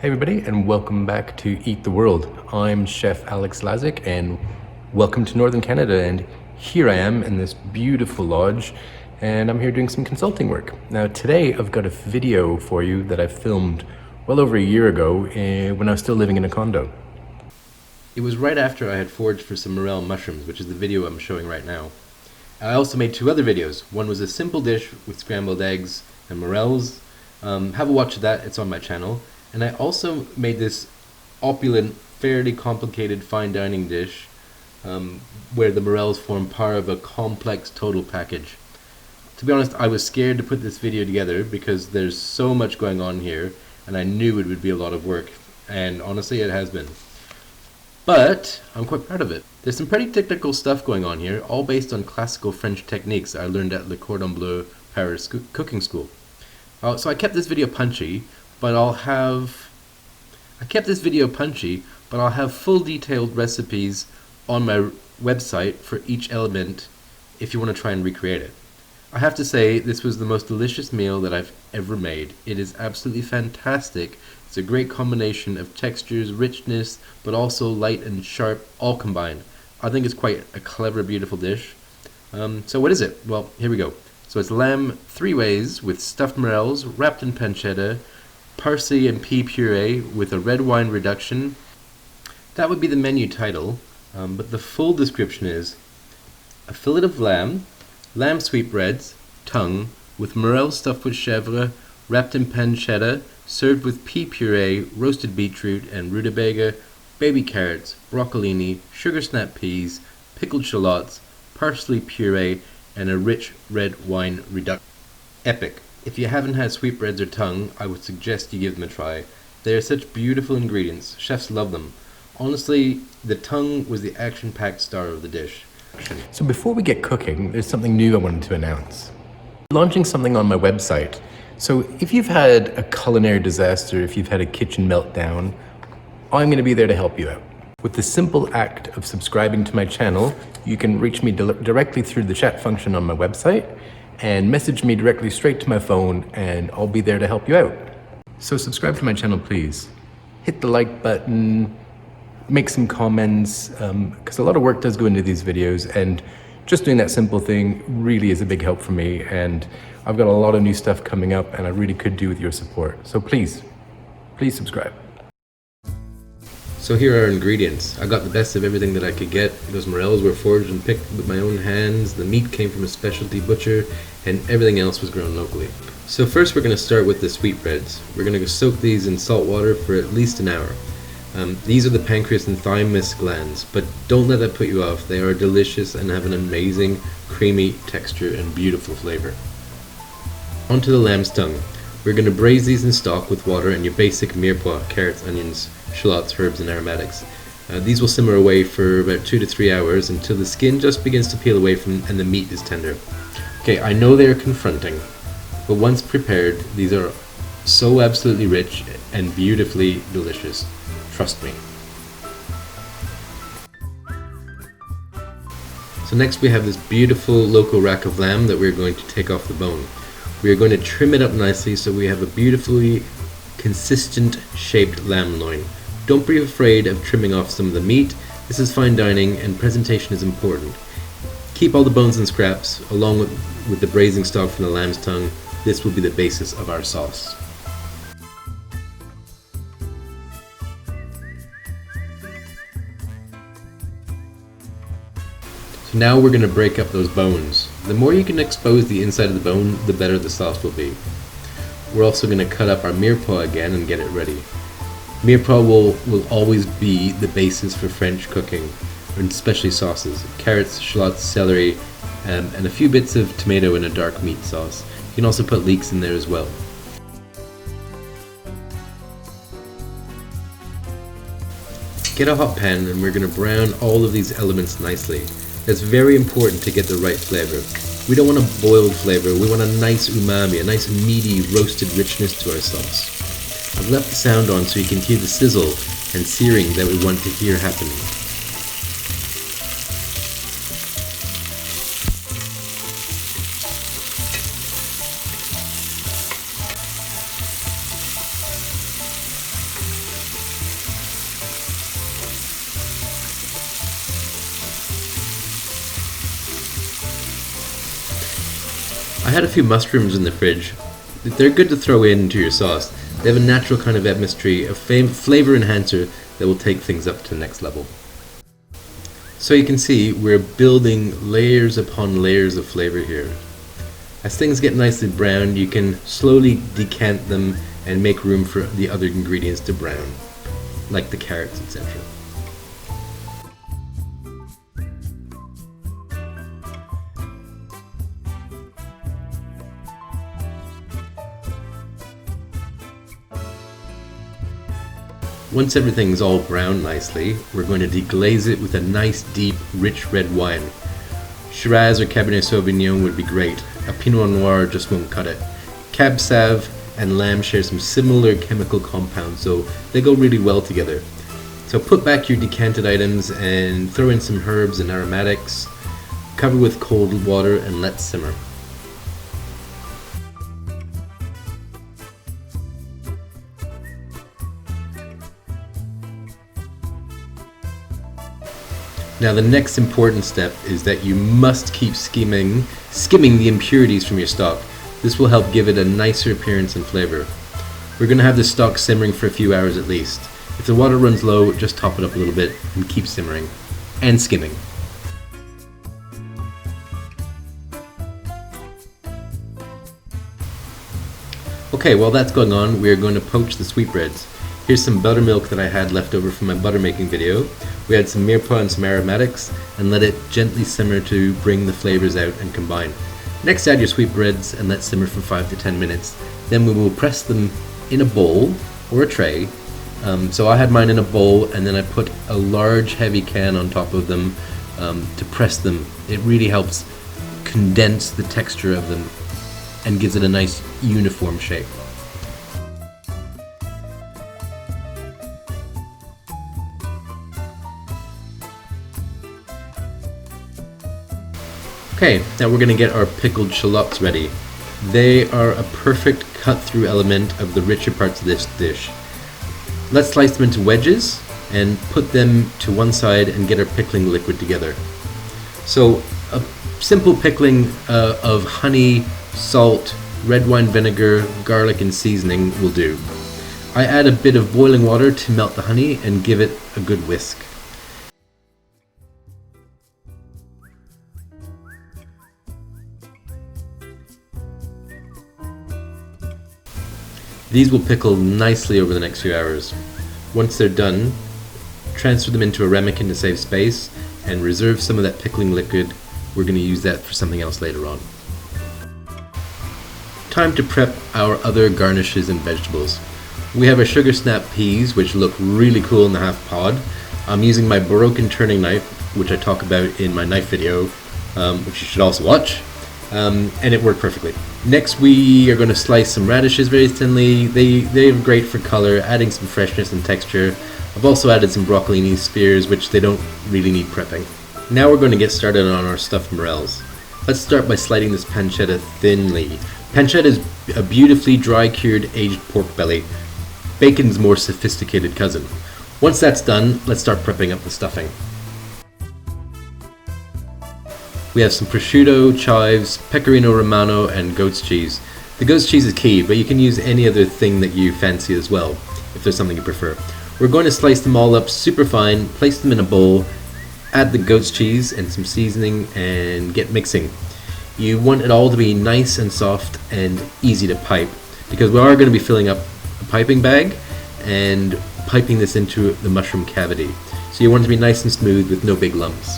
Hey everybody, and welcome back to Eat the World. I'm Chef Alex Lazic, and welcome to Northern Canada. And here I am in this beautiful lodge, and I'm here doing some consulting work. Now today I've got a video for you that I filmed well over a year ago when I was still living in a condo. It was right after I had foraged for some morel mushrooms, which is the video I'm showing right now. I also made two other videos. One was a simple dish with scrambled eggs and morels. Have a watch of that, it's on my channel. And I also made this opulent, fairly complicated fine dining dish where the morels form part of a complex total package. To be honest, I was scared to put this video together because there's so much going on here and I knew it would be a lot of work, and honestly it has been. But I'm quite proud of it. There's some pretty technical stuff going on here, all based on classical French techniques I learned at Le Cordon Bleu Paris cooking school. So I kept this video punchy, but I'll have full detailed recipes on my website for each element if you want to try and recreate it. I have to say, this was the most delicious meal that I've ever made. It is absolutely fantastic. It's a great combination of textures, richness, but also light and sharp, all combined. I think it's quite a clever, beautiful dish. So what is it? Well, here we go. So it's lamb 3 ways with stuffed morels wrapped in pancetta, parsley and pea puree with a red wine reduction. That would be the menu title, but the full description is a fillet of lamb, lamb sweetbreads, tongue, with morels stuffed with chevre, wrapped in pancetta, served with pea puree, roasted beetroot and rutabaga, baby carrots, broccolini, sugar snap peas, pickled shallots, parsley puree, and a rich red wine reduction. Epic. If you haven't had sweetbreads or tongue, I would suggest you give them a try. They are such beautiful ingredients. Chefs love them. Honestly, the tongue was the action-packed star of the dish. So before we get cooking, there's something new I wanted to announce. Launching something on my website. So if you've had a culinary disaster, if you've had a kitchen meltdown, I'm going to be there to help you out. With the simple act of subscribing to my channel, you can reach me directly through the chat function on my website and message me directly straight to my phone, and I'll be there to help you out. So subscribe to my channel, please. Hit the like button, make some comments, because a lot of work does go into these videos, and just doing that simple thing really is a big help for me, and I've got a lot of new stuff coming up and I really could do with your support. So please subscribe. So here are our ingredients. I got the best of everything that I could get. Those morels were foraged and picked with my own hands. The meat came from a specialty butcher, and everything else was grown locally. So first we're going to start with the sweetbreads. We're going to soak these in salt water for at least an hour. These are the pancreas and thymus glands, but don't let that put you off. They are delicious and have an amazing creamy texture and beautiful flavor. Onto the lamb's tongue. We're going to braise these in stock with water and your basic mirepoix, carrots, onions, shallots, herbs and aromatics. These will simmer away for about 2 to 3 hours until the skin just begins to peel away and the meat is tender. Okay, I know they are confronting, but once prepared, these are so absolutely rich and beautifully delicious. Trust me. So next we have this beautiful local rack of lamb that we're going to take off the bone. We are going to trim it up nicely so we have a beautifully consistent shaped lamb loin. Don't be afraid of trimming off some of the meat. This is fine dining and presentation is important. Keep all the bones and scraps along with the braising stock from the lamb's tongue. This will be the basis of our sauce. So now we're going to break up those bones. The more you can expose the inside of the bone, the better the sauce will be. We're also going to cut up our mirepoix again and get it ready. Mirepoix will always be the basis for French cooking, and especially sauces. Carrots, shallots, celery, and a few bits of tomato in a dark meat sauce. You can also put leeks in there as well. Get a hot pan and we're going to brown all of these elements nicely. It's very important to get the right flavor. We don't want a boiled flavor, we want a nice umami, a nice meaty roasted richness to our sauce. I've left the sound on so you can hear the sizzle and searing that we want to hear happening. I had a few mushrooms in the fridge. They're good to throw into your sauce. They have a natural kind of chemistry, a flavor enhancer that will take things up to the next level. So you can see we're building layers upon layers of flavor here. As things get nicely browned, you can slowly decant them and make room for the other ingredients to brown, like the carrots, etc. Once everything's all browned nicely, we're going to deglaze it with a nice, deep, rich red wine. Shiraz or Cabernet Sauvignon would be great. A Pinot Noir just won't cut it. Cab Sauv and lamb share some similar chemical compounds, so they go really well together. So put back your decanted items and throw in some herbs and aromatics. Cover with cold water and let simmer. Now the next important step is that you must keep skimming the impurities from your stock. This will help give it a nicer appearance and flavor. We're going to have the stock simmering for a few hours at least. If the water runs low, just top it up a little bit and keep simmering and skimming. Okay, while that's going on, we're going to poach the sweetbreads. Here's some buttermilk that I had left over from my butter making video. We add some mirepoix and some aromatics and let it gently simmer to bring the flavors out and combine. Next, add your sweetbreads and let simmer for 5 to 10 minutes. Then we will press them in a bowl or a tray. So I had mine in a bowl, and then I put a large heavy can on top of them to press them. It really helps condense the texture of them and gives it a nice uniform shape. Okay, now we're going to get our pickled shallots ready. They are a perfect cut-through element of the richer parts of this dish. Let's slice them into wedges and put them to one side and get our pickling liquid together. So a simple pickling of honey, salt, red wine vinegar, garlic and seasoning will do. I add a bit of boiling water to melt the honey and give it a good whisk. These will pickle nicely over the next few hours. Once they're done, transfer them into a ramekin to save space and reserve some of that pickling liquid. We're going to use that for something else later on. Time to prep our other garnishes and vegetables. We have our sugar snap peas, which look really cool in the half pod. I'm using my broken turning knife, which I talk about in my knife video, which you should also watch. And it worked perfectly. Next we are going to slice some radishes very thinly. They're great for color, adding some freshness and texture. I've also added some broccolini spears, which they don't really need prepping. Now we're going to get started on our stuffed morels. Let's start by sliding this pancetta thinly. Pancetta is a beautifully dry cured aged pork belly. Bacon's more sophisticated cousin. Once that's done, let's start prepping up the stuffing. We have some prosciutto, chives, pecorino romano, and goat's cheese. The goat's cheese is key, but you can use any other thing that you fancy as well, if there's something you prefer. We're going to slice them all up super fine, place them in a bowl, add the goat's cheese and some seasoning, and get mixing. You want it all to be nice and soft and easy to pipe, because we are going to be filling up a piping bag and piping this into the mushroom cavity. So you want it to be nice and smooth with no big lumps.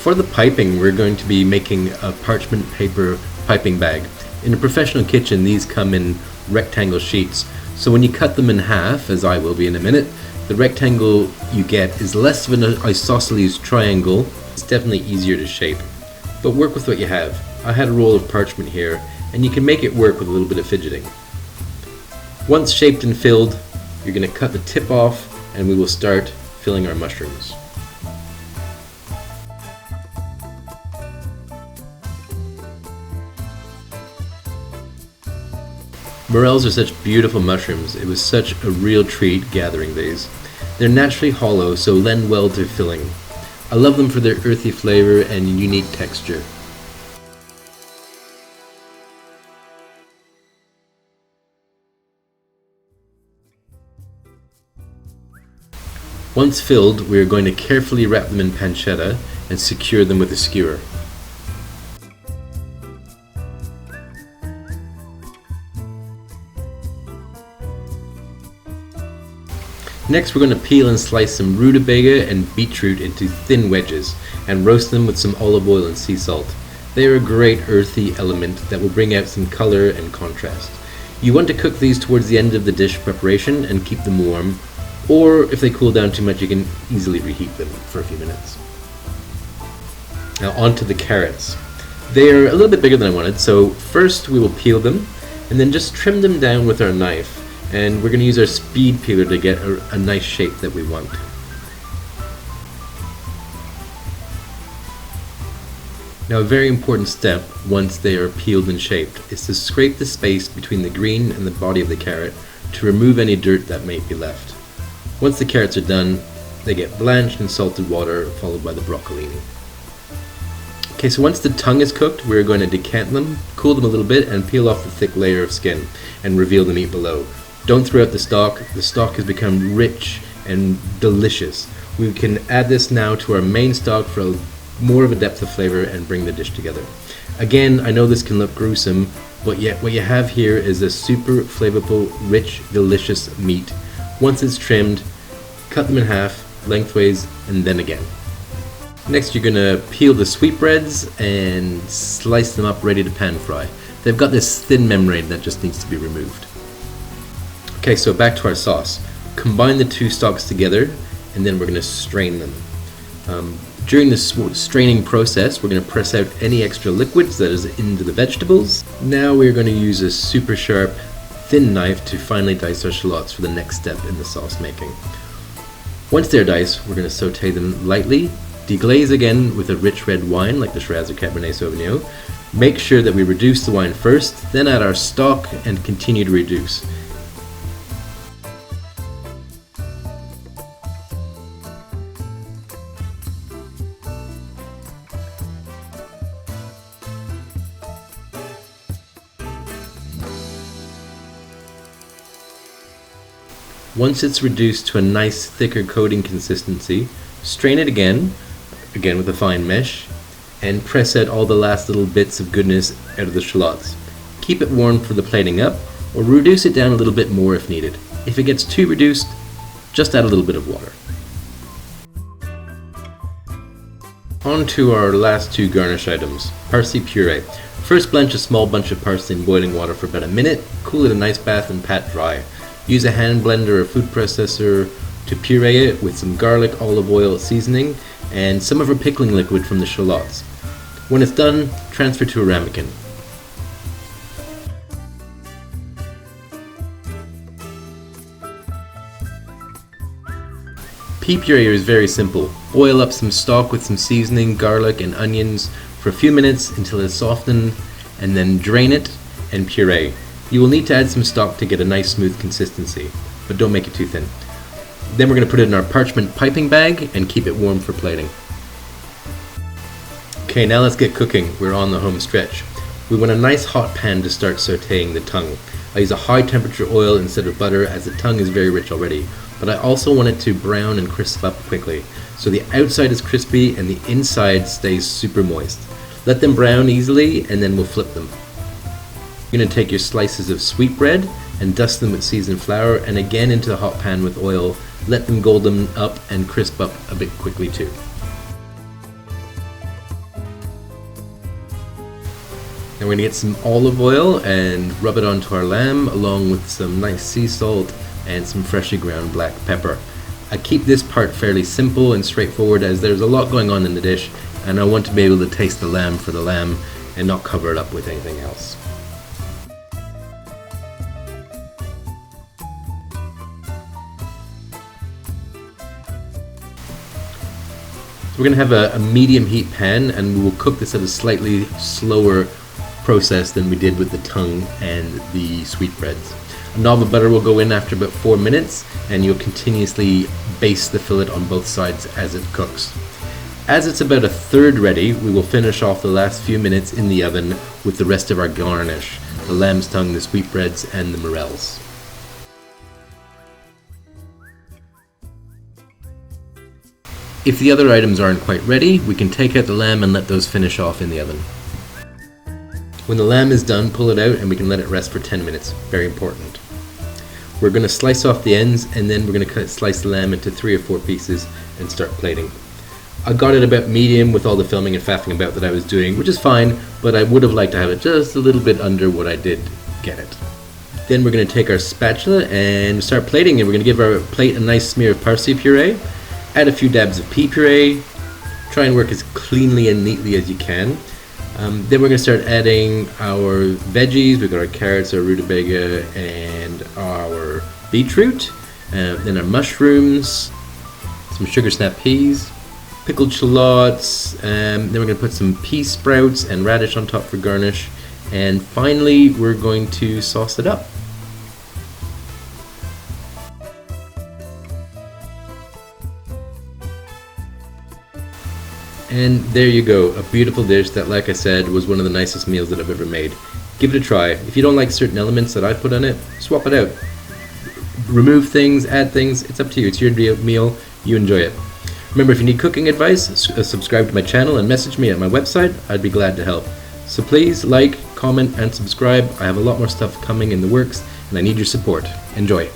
For the piping, we're going to be making a parchment paper piping bag. In a professional kitchen, these come in rectangle sheets. So when you cut them in half, as I will be in a minute, the rectangle you get is less of an isosceles triangle. It's definitely easier to shape. But work with what you have. I had a roll of parchment here, and you can make it work with a little bit of fidgeting. Once shaped and filled, you're going to cut the tip off, and we will start filling our mushrooms. Morels are such beautiful mushrooms. It was such a real treat gathering these. They're naturally hollow, so lend well to filling. I love them for their earthy flavor and unique texture. Once filled, we are going to carefully wrap them in pancetta and secure them with a skewer. Next, we're going to peel and slice some rutabaga and beetroot into thin wedges and roast them with some olive oil and sea salt. They are a great earthy element that will bring out some color and contrast. You want to cook these towards the end of the dish preparation and keep them warm, or if they cool down too much, you can easily reheat them for a few minutes. Now onto the carrots. They are a little bit bigger than I wanted, so first we will peel them and then just trim them down with our knife. And we're going to use our speed peeler to get a nice shape that we want. Now a very important step once they are peeled and shaped is to scrape the space between the green and the body of the carrot to remove any dirt that may be left. Once the carrots are done, they get blanched in salted water followed by the broccolini. Okay, so once the tongue is cooked, we're going to decant them, cool them a little bit, and peel off the thick layer of skin and reveal the meat below. Don't throw out the stock. The stock has become rich and delicious. We can add this now to our main stock for more of a depth of flavor and bring the dish together. Again, I know this can look gruesome, but yet what you have here is a super flavorful, rich, delicious meat. Once it's trimmed, cut them in half, lengthways, and then again. Next, you're gonna peel the sweetbreads and slice them up ready to pan fry. They've got this thin membrane that just needs to be removed. Okay, so back to our sauce. Combine the two stocks together and then we're going to strain them. During the straining process, we're going to press out any extra liquids that is into the vegetables. Now we're going to use a super sharp, thin knife to finely dice our shallots for the next step in the sauce making. Once they're diced, we're going to saute them lightly, deglaze again with a rich red wine like the Shiraz or Cabernet Sauvignon. Make sure that we reduce the wine first, then add our stock and continue to reduce. Once it's reduced to a nice thicker coating consistency, strain it again with a fine mesh, and press out all the last little bits of goodness out of the shallots. Keep it warm for the plating up, or reduce it down a little bit more if needed. If it gets too reduced, just add a little bit of water. On to our last two garnish items, parsley puree. First, blanch a small bunch of parsley in boiling water for about a minute, cool it in a nice bath and pat dry. Use a hand blender or food processor to puree it with some garlic, olive oil, seasoning, and some of our pickling liquid from the shallots. When it's done, transfer to a ramekin. Pea puree is very simple. Boil up some stock with some seasoning, garlic, and onions for a few minutes until it's softened, and then drain it and puree. You will need to add some stock to get a nice smooth consistency, but don't make it too thin. Then we're going to put it in our parchment piping bag and keep it warm for plating. Okay, now let's get cooking. We're on the home stretch. We want a nice hot pan to start sauteing the tongue. I use a high temperature oil instead of butter as the tongue is very rich already, but I also want it to brown and crisp up quickly, so the outside is crispy and the inside stays super moist. Let them brown easily and then we'll flip them. You're going to take your slices of sweetbread and dust them with seasoned flour and again into the hot pan with oil. Let them golden up and crisp up a bit quickly too. Now we're going to get some olive oil and rub it onto our lamb along with some nice sea salt and some freshly ground black pepper. I keep this part fairly simple and straightforward as there's a lot going on in the dish and I want to be able to taste the lamb for the lamb and not cover it up with anything else. We're going to have a medium heat pan and we will cook this at a slightly slower process than we did with the tongue and the sweetbreads. A knob of butter will go in after about 4 minutes, and you'll continuously baste the fillet on both sides as it cooks. As it's about a third ready, we will finish off the last few minutes in the oven with the rest of our garnish, the lamb's tongue, the sweetbreads, and the morels. If the other items aren't quite ready, we can take out the lamb and let those finish off in the oven. When the lamb is done, pull it out and we can let it rest for 10 minutes. Very important. We're going to slice off the ends, and then we're going to slice the lamb into 3 or 4 pieces and start plating. I got it about medium with all the filming and faffing about that I was doing, which is fine, but I would have liked to have it just a little bit under what I did get it. Then we're going to take our spatula and start plating, and we're going to give our plate a nice smear of parsley puree. Add a few dabs of pea puree. Try and work as cleanly and neatly as you can. Then we're going to start adding our veggies. We've got our carrots, our rutabaga, and our beetroot. Then our mushrooms, some sugar snap peas, pickled shallots. Then we're going to put some pea sprouts and radish on top for garnish. And finally, we're going to sauce it up. And there you go, a beautiful dish that, like I said, was one of the nicest meals that I've ever made. Give it a try. If you don't like certain elements that I put on it, swap it out. Remove things, add things, it's up to you. It's your meal, you enjoy it. Remember, if you need cooking advice, subscribe to my channel and message me at my website. I'd be glad to help. So please like, comment, and subscribe. I have a lot more stuff coming in the works, and I need your support. Enjoy.